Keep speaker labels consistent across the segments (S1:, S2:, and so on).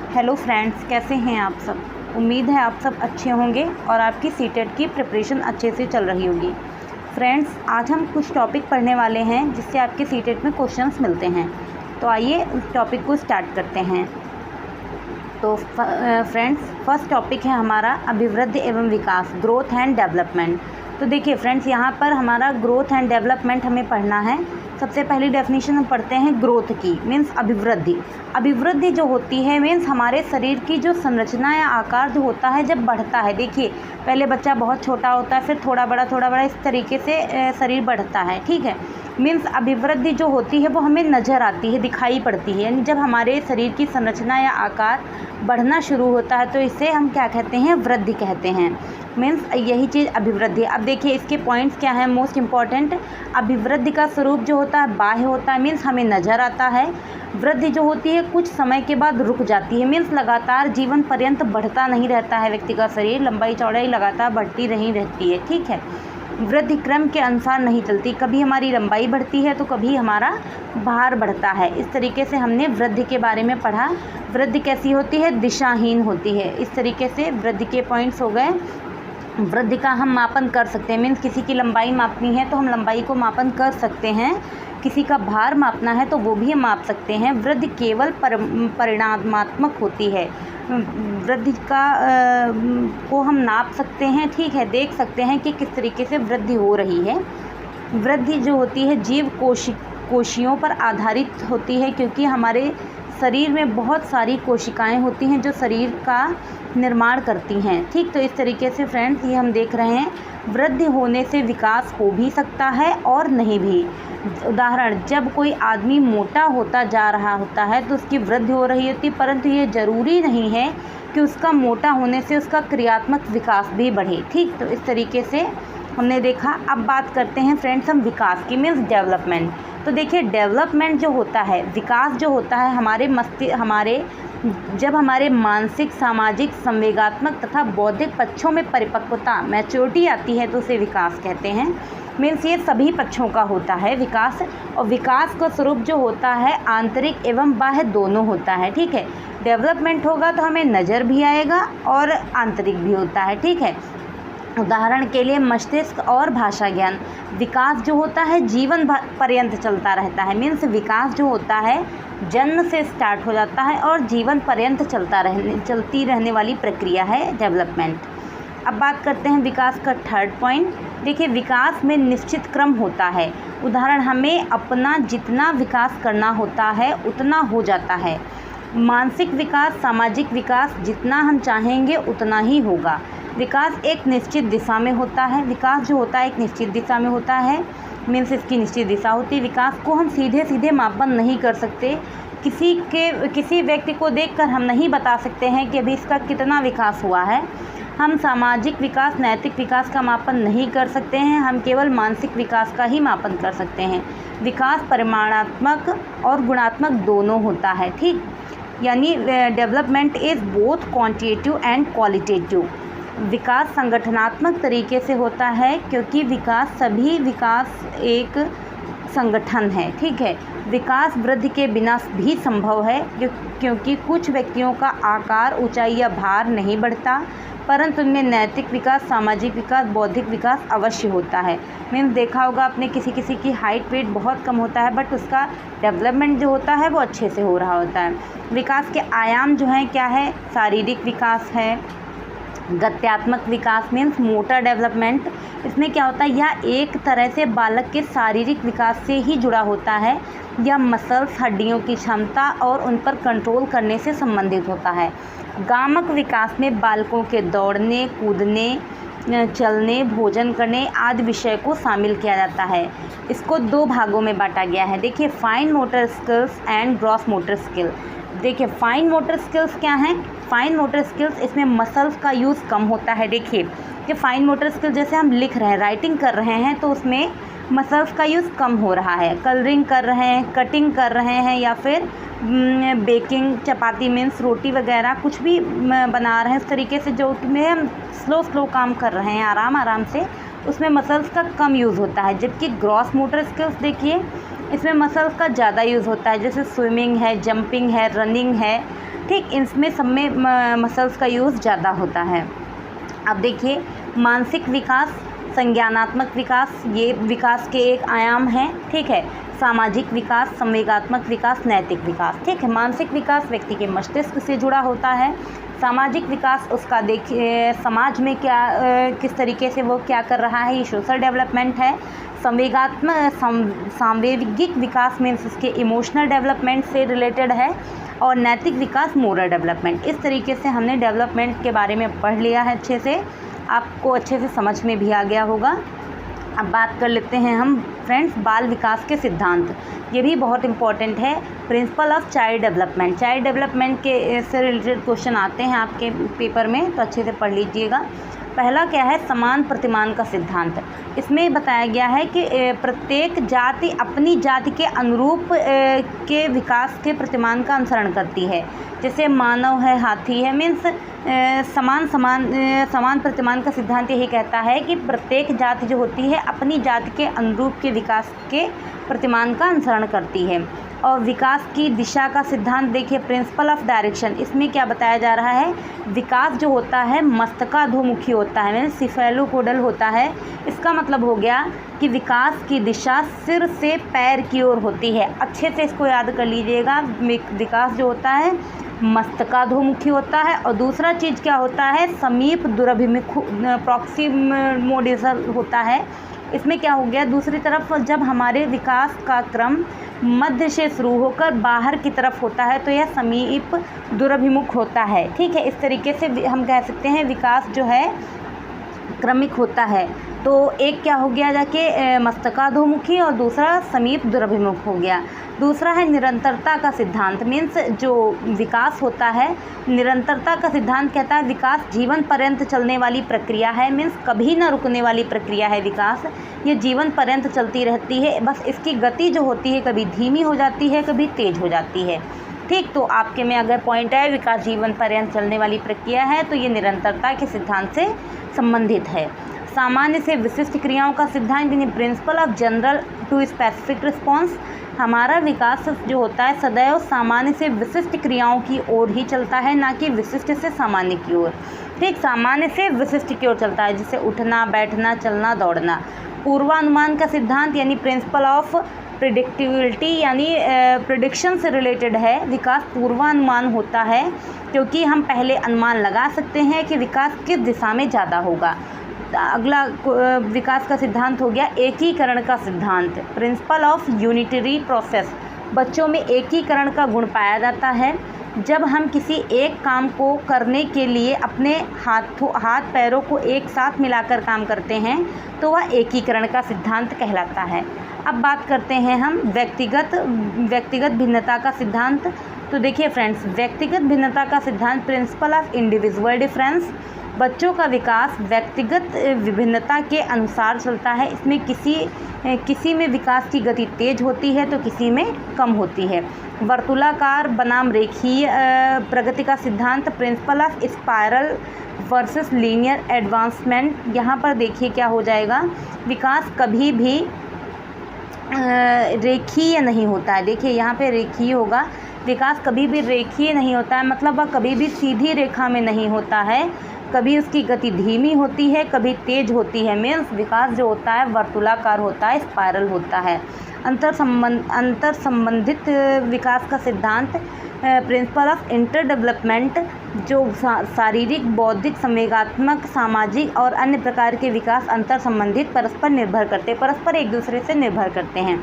S1: Hello friends, कैसे हैं आप सब। उम्मीद है आप सब अच्छे होंगे और आपकी सीटेट की प्रिपरेशन अच्छे से चल रही होगी। फ्रेंड्स, आज हम कुछ टॉपिक पढ़ने वाले हैं जिससे आपके सीटेट में क्वेश्चंस मिलते हैं। तो आइए उस टॉपिक को स्टार्ट करते हैं। तो फ्रेंड्स, फर्स्ट टॉपिक है हमारा अभिवृद्धि एवं विकास, ग्रोथ एंड डेवलपमेंट। तो देखिए फ्रेंड्स, यहाँ पर हमारा ग्रोथ एंड डेवलपमेंट हमें पढ़ना है। सबसे पहली डेफिनेशन हम पढ़ते हैं ग्रोथ की, मीन्स अभिवृद्धि। अभिवृद्धि जो होती है मीन्स हमारे शरीर की जो संरचना या आकार जो होता है जब बढ़ता है। देखिए, पहले बच्चा बहुत छोटा होता है, फिर थोड़ा बड़ा इस तरीके से शरीर बढ़ता है, ठीक है। मीन्स अभिवृद्धि जो होती है वो हमें नज़र आती है, दिखाई पड़ती है। यानी जब हमारे शरीर की संरचना या आकार बढ़ना शुरू होता है तो इसे हम क्या कहते हैं, वृद्धि कहते हैं। मीन्स यही चीज़ अभिवृद्धि। अब देखिए इसके पॉइंट्स क्या हैं, मोस्ट इम्पॉर्टेंट। अभिवृद्धि का स्वरूप जो होता है बाह्य होता है, मीन्स हमें नज़र आता है। वृद्धि जो होती है कुछ समय के बाद रुक जाती है, मीन्स लगातार जीवन पर्यंत बढ़ता नहीं रहता है। व्यक्ति का शरीर लंबाई चौड़ाई लगातार बढ़ती नहीं रहती है, ठीक है। वृद्धि क्रम के अनुसार नहीं चलती, कभी हमारी लंबाई बढ़ती है तो कभी हमारा भार बढ़ता है। इस तरीके से हमने वृद्धि के बारे में पढ़ा। वृद्धि कैसी होती है, दिशाहीन होती है। इस तरीके से वृद्धि के पॉइंट्स हो गए। वृद्धि का हम मापन कर सकते हैं, मीन्स किसी की लंबाई मापनी है तो हम लंबाई को मापन कर सकते हैं। किसी का भार मापना है तो वो भी हम माप सकते हैं। वृद्धि केवल परिणामात्मक होती है। वृद्धि का को हम नाप सकते हैं, ठीक है, देख सकते हैं कि किस तरीके से वृद्धि हो रही है। वृद्धि जो होती है जीव कोशियों पर आधारित होती है, क्योंकि हमारे शरीर में बहुत सारी कोशिकाएं होती हैं जो शरीर का निर्माण करती हैं, ठीक। तो इस तरीके से फ्रेंड्स ये हम देख रहे हैं, वृद्धि होने से विकास हो भी सकता है और नहीं भी। उदाहरण, जब कोई आदमी मोटा होता जा रहा होता है तो उसकी वृद्धि हो रही होती, परंतु ये ज़रूरी नहीं है कि उसका मोटा होने से उसका क्रियात्मक विकास भी बढ़े, ठीक। तो इस तरीके से हमने देखा। अब बात करते हैं फ्रेंड्स हम विकास की, मीन्स डेवलपमेंट। तो देखिए डेवलपमेंट जो होता है, विकास जो होता है जब हमारे मानसिक, सामाजिक, संवेगात्मक तथा बौद्धिक पक्षों में परिपक्वता, मैच्योरिटी आती है तो उसे विकास कहते हैं। मीन्स ये सभी पक्षों का होता है विकास। और विकास का स्वरूप जो होता है आंतरिक एवं बाह्य दोनों होता है, ठीक है। डेवलपमेंट होगा तो हमें नज़र भी आएगा और आंतरिक भी होता है, ठीक है। उदाहरण के लिए मस्तिष्क और भाषा ज्ञान। विकास जो होता है जीवन पर्यंत चलता रहता है, मीन्स विकास जो होता है जन्म से स्टार्ट हो जाता है और जीवन पर्यंत चलती रहने वाली प्रक्रिया है डेवलपमेंट। अब बात करते हैं विकास का थर्ड पॉइंट। देखिए, विकास में निश्चित क्रम होता है। उदाहरण, हमें अपना जितना विकास करना होता है उतना हो जाता है। मानसिक विकास, सामाजिक विकास जितना हम चाहेंगे उतना ही होगा। विकास एक निश्चित दिशा में होता है। विकास जो होता है एक निश्चित दिशा में होता है, मीन्स इसकी निश्चित दिशा होती है। विकास को हम सीधे मापन नहीं कर सकते। किसी व्यक्ति को देखकर हम नहीं बता सकते हैं कि अभी इसका कितना विकास हुआ है। हम सामाजिक विकास, नैतिक विकास का मापन नहीं कर सकते हैं। हम केवल मानसिक विकास का ही मापन कर सकते हैं। विकास परिमाणात्मक और गुणात्मक दोनों होता है, ठीक। यानी development is both quantitative and qualitative. विकास संगठनात्मक तरीके से होता है, क्योंकि सभी विकास एक संगठन है, ठीक है। विकास वृद्धि के बिना भी संभव है, क्योंकि कुछ व्यक्तियों का आकार, ऊंचाई या भार नहीं बढ़ता, परंतु उनमें नैतिक विकास, सामाजिक विकास, बौद्धिक विकास अवश्य होता है। मीन्स देखा होगा आपने किसी की हाइट वेट बहुत कम होता है, बट उसका डेवलपमेंट जो होता है वो अच्छे से हो रहा होता है। विकास के आयाम जो हैं क्या है, शारीरिक विकास है, गत्यात्मक विकास मीन्स मोटर डेवलपमेंट। इसमें क्या होता है, यह एक तरह से बालक के शारीरिक विकास से ही जुड़ा होता है। यह मसल्स, हड्डियों की क्षमता और उन पर कंट्रोल करने से संबंधित होता है। गामक विकास में बालकों के दौड़ने, कूदने, चलने, भोजन करने आदि विषय को शामिल किया जाता है। इसको दो भागों में बांटा गया है। देखिए, fine motor skills and gross motor skill. देखिए, फाइन मोटर स्किल्स क्या हैं। फाइन मोटर स्किल्स, इसमें मसल्स का यूज़ कम होता है। देखिए, कि फाइन मोटर स्किल जैसे हम लिख रहे हैं, राइटिंग कर रहे हैं, तो उसमें मसल्स का यूज़ कम हो रहा है। कलरिंग कर रहे हैं, कटिंग कर रहे हैं, या फिर बेकिंग, चपाती मीन्स रोटी वगैरह कुछ भी बना रहे हैं, उस तरीके से जो में हम स्लो काम कर रहे हैं, आराम से, उसमें मसल्स का कम यूज़ होता है। जबकि ग्रॉस मोटर स्किल्स देखिए, इसमें मसल्स का ज़्यादा यूज़ होता है, जैसे स्विमिंग है, जंपिंग है, रनिंग है, ठीक, इसमें सब में मसल्स का यूज़ ज़्यादा होता है। अब देखिए, मानसिक विकास, संज्ञानात्मक विकास, ये विकास के एक आयाम हैं, ठीक है। सामाजिक विकास, संवेगात्मक विकास, नैतिक विकास, ठीक है। मानसिक विकास व्यक्ति के मस्तिष्क से जुड़ा होता है। सामाजिक विकास उसका देखिए समाज में क्या किस तरीके से वो क्या कर रहा है, ये सोशल डेवलपमेंट है। सांवेगिक विकास मीन्स उसके इमोशनल डेवलपमेंट से रिलेटेड है। और नैतिक विकास मोरल डेवलपमेंट। इस तरीके से हमने डेवलपमेंट के बारे में पढ़ लिया है, अच्छे से आपको अच्छे से समझ में भी आ गया होगा। अब बात कर लेते हैं हम फ्रेंड्स बाल विकास के सिद्धांत। ये भी बहुत इंपॉर्टेंट है। Principle of child development, child development के से रिलेटेड क्वेश्चन आते हैं आपके पेपर में, तो अच्छे से पढ़ लीजिएगा। पहला क्या है, समान प्रतिमान का सिद्धांत। इसमें बताया गया है कि प्रत्येक जाति अपनी जाति के अनुरूप के विकास के प्रतिमान का अनुसरण करती है। जैसे मानव है, हाथी है, मीन्स समान प्रतिमान का सिद्धांत यही कहता है कि प्रत्येक जाति जो होती है अपनी जाति के अनुरूप के विकास के प्रतिमान का अनुसरण करती है। और विकास की दिशा का सिद्धांत देखिए, प्रिंसिपल ऑफ डायरेक्शन। इसमें क्या बताया जा रहा है, विकास जो होता है मस्तकाधोमुखी होता है, मीन्स सिफेलोपोडल होता है। इसका मतलब हो गया कि विकास की दिशा सिर से पैर की ओर होती है। अच्छे से इसको याद कर लीजिएगा। विकास जो होता है मस्तकाधोमुखी होता है। और दूसरा चीज़ क्या होता है, समीप दुरभिमुख प्रॉक्सिमोडियल होता है। इसमें क्या हो गया, दूसरी तरफ जब हमारे विकास का क्रम मध्य से शुरू होकर बाहर की तरफ होता है तो यह समीप दुरभिमुख होता है, ठीक है। इस तरीके से हम कह सकते हैं विकास जो है क्रमिक होता है। तो एक क्या हो गया जाके मस्तकाधोमुखी और दूसरा समीप दुरभिमुख हो गया। दूसरा है निरंतरता का सिद्धांत, मीन्स जो विकास होता है निरंतरता का सिद्धांत कहता है विकास जीवन पर्यंत चलने वाली प्रक्रिया है, मीन्स कभी ना रुकने वाली प्रक्रिया है विकास। ये जीवन पर्यंत चलती रहती है, बस इसकी गति जो होती है कभी धीमी हो जाती है कभी तेज हो जाती है, ठीक। तो आपके में अगर पॉइंट है विकास जीवन पर्यंत चलने वाली प्रक्रिया है तो ये निरंतरता के सिद्धांत से संबंधित है। सामान्य से विशिष्ट क्रियाओं का सिद्धांत यानी principle of general to specific response. हमारा विकास जो होता है सदैव सामान्य से विशिष्ट क्रियाओं की ओर ही चलता है, ना कि विशिष्ट से सामान्य की ओर, ठीक। सामान्य से विशिष्ट की ओर चलता है, जैसे उठना, बैठना, चलना, दौड़ना। पूर्वानुमान का सिद्धांत यानी प्रिंसिपल ऑफ प्रिडिक्टिबिलिटी यानी प्रिडिक्शन से रिलेटेड है। विकास पूर्वानुमान होता है क्योंकि हम पहले अनुमान लगा सकते हैं कि विकास किस दिशा में ज़्यादा होगा। अगला विकास का सिद्धांत हो गया एकीकरण का सिद्धांत, प्रिंसिपल ऑफ यूनिटरी प्रोसेस। बच्चों में एकीकरण का गुण पाया जाता है। जब हम किसी एक काम को करने के लिए अपने हाथ पैरों को एक साथ मिलाकर काम करते हैं तो वह एकीकरण का सिद्धांत कहलाता है। अब बात करते हैं हम व्यक्तिगत भिन्नता का सिद्धांत। तो देखिए फ्रेंड्स, व्यक्तिगत भिन्नता का सिद्धांत प्रिंसिपल ऑफ इंडिविजुअल डिफरेंस। बच्चों का विकास व्यक्तिगत विभिन्नता के अनुसार चलता है। इसमें किसी में विकास की गति तेज होती है तो किसी में कम होती है। वर्तुलाकार बनाम रेखीय प्रगति का सिद्धांत principle of spiral versus linear advancement. यहाँ पर देखिए क्या हो जाएगा, विकास कभी भी रेखीय नहीं होता है। देखिए यहाँ पे रेखीय होगा, विकास कभी भी रेखीय नहीं होता है, मतलब वह कभी भी सीधी रेखा में नहीं होता है। कभी उसकी गति धीमी होती है कभी तेज होती है। मीन्स विकास जो होता है वर्तुलाकार होता है, स्पाइरल होता है। अंतर संबंधित विकास का सिद्धांत प्रिंसिपल ऑफ इंटर डेवलपमेंट, जो शारीरिक, बौद्धिक, संवेगात्मक, सामाजिक और अन्य प्रकार के विकास अंतर संबंधित परस्पर एक दूसरे से निर्भर करते हैं।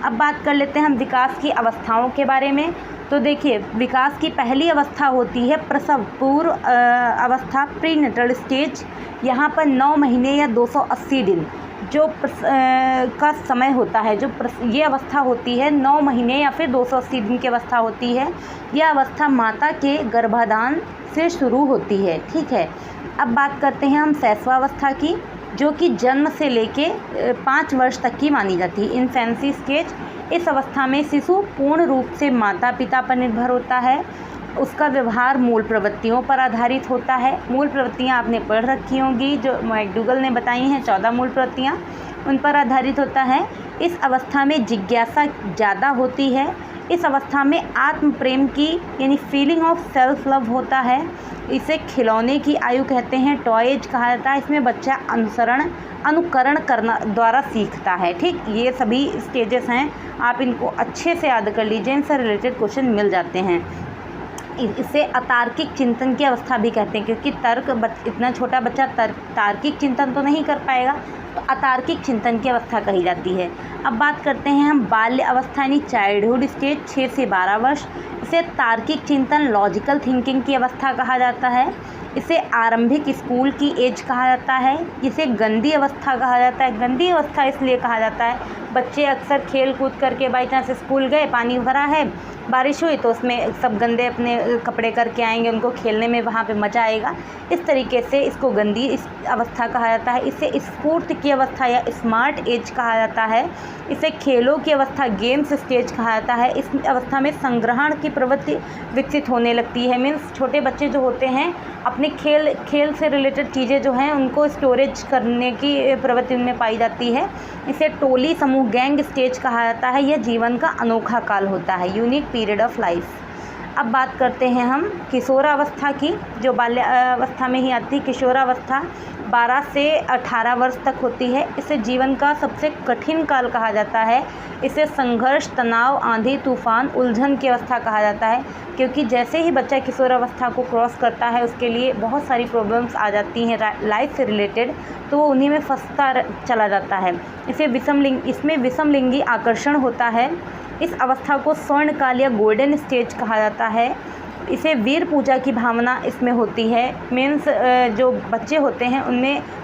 S1: अब बात कर लेते हैं हम विकास की अवस्थाओं के बारे में। तो देखिए, विकास की पहली अवस्था होती है प्रसव पूर्व अवस्था, प्रीनेटल स्टेज। यहाँ पर 9 महीने या 280 दिन जो का समय होता है, जो ये अवस्था होती है 9 महीने या फिर 280 दिन की अवस्था होती है। यह अवस्था माता के गर्भाधान से शुरू होती है, ठीक है। अब बात करते हैं हम शैशवावस्था की, जो कि जन्म से लेके 5 वर्ष तक की मानी जाती है, इन्फेंसी स्टेज। इस अवस्था में शिशु पूर्ण रूप से माता पिता पर निर्भर होता है। उसका व्यवहार मूल प्रवृत्तियों पर आधारित होता है। मूल प्रवृत्तियाँ आपने पढ़ रखी होंगी, जो मैकडूगल ने बताई हैं, 14 मूल प्रवृत्तियाँ, उन पर आधारित होता है। इस अवस्था में जिज्ञासा ज़्यादा होती है। इस अवस्था में आत्म प्रेम की यानी फीलिंग ऑफ सेल्फ लव होता है। इसे खिलौने की आयु कहते हैं, टॉयज कहा जाता है। इसमें बच्चा अनुकरण करना द्वारा सीखता है। ठीक, ये सभी स्टेजेस हैं, आप इनको अच्छे से याद कर लीजिए, इनसे रिलेटेड क्वेश्चन मिल जाते हैं। इसे अतार्किक चिंतन की अवस्था भी कहते हैं, क्योंकि इतना छोटा बच्चा तार्किक चिंतन तो नहीं कर पाएगा, तो अतार्किक चिंतन की अवस्था कही जाती है। अब बात करते हैं हम बाल्य अवस्था यानी चाइल्डहुड स्टेज 6 से 12 वर्ष। इसे तार्किक चिंतन लॉजिकल थिंकिंग की अवस्था कहा जाता है। इसे आरंभिक स्कूल की एज कहा जाता है। इसे गंदी अवस्था कहा जाता है। गंदी अवस्था इसलिए कहा जाता है, बच्चे अक्सर खेल कूद करके बाई चांस स्कूल गए, पानी भरा है, बारिश हुई तो उसमें सब गंदे अपने कपड़े करके आएंगे, उनको खेलने में वहाँ पे मज़ा आएगा। इस तरीके से इसको गंदी इस अवस्था कहा जाता है। इसे स्फूर्त की अवस्था या स्मार्ट एज कहा जाता है। इसे खेलों की अवस्था गेम्स स्टेज कहा जाता है। इस अवस्था में संग्रहण की प्रवृत्ति विकसित होने लगती है। मीन्स छोटे बच्चे जो होते हैं अपने खेल से रिलेटेड चीज़ें जो हैं उनको स्टोरेज करने की प्रवृत्ति उनमें पाई जाती है। इसे टोली समूह गैंग स्टेज कहा जाता है। यह जीवन का अनोखा काल होता है, यूनिक पीरियड ऑफ लाइफ। अब बात करते हैं हम किशोरावस्था की, जो बाल्यावस्था में ही आती है। किशोरावस्था 12 से 18 वर्ष तक होती है। इसे जीवन का सबसे कठिन काल कहा जाता है। इसे संघर्ष, तनाव, आंधी तूफान, उलझन की अवस्था कहा जाता है, क्योंकि जैसे ही बच्चा किशोरावस्था को क्रॉस करता है उसके लिए बहुत सारी प्रॉब्लम्स आ जाती हैं लाइफ से रिलेटेड, तो वो उन्हीं में फंसता चला जाता है। इसमें विषमलिंगी आकर्षण होता है। इस अवस्था को स्वर्णकाल या गोल्डन स्टेज कहा जाता है। इसे वीर पूजा की भावना इसमें होती है। मीन्स जो बच्चे होते हैं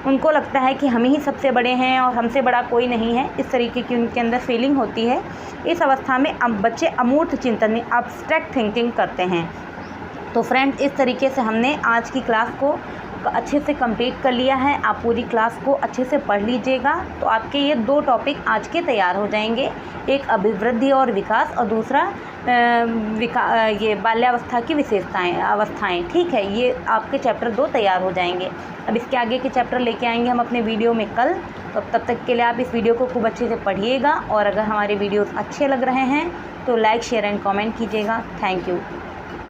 S1: उनको लगता है कि हम ही सबसे बड़े हैं और हमसे बड़ा कोई नहीं है, इस तरीके की उनके अंदर फीलिंग होती है। इस अवस्था में बच्चे अमूर्त चिंतन में एब्स्ट्रैक्ट थिंकिंग करते हैं। तो फ्रेंड्स, इस तरीके से हमने आज की क्लास को अच्छे से कंप्लीट कर लिया है। आप पूरी क्लास को अच्छे से पढ़ लीजिएगा तो आपके ये 2 टॉपिक आज के तैयार हो जाएंगे, एक अभिवृद्धि और विकास और दूसरा ये बाल्यावस्था की अवस्थाएं। ठीक है, ये आपके चैप्टर 2 तैयार हो जाएंगे। अब इसके आगे के चैप्टर लेके आएंगे हम अपने वीडियो में कल। तो तब तक के लिए आप इस वीडियो को खूब अच्छे से पढ़िएगा और अगर हमारे वीडियोस अच्छे लग रहे हैं तो लाइक, शेयर एंड कमेंट कीजिएगा। Thank you.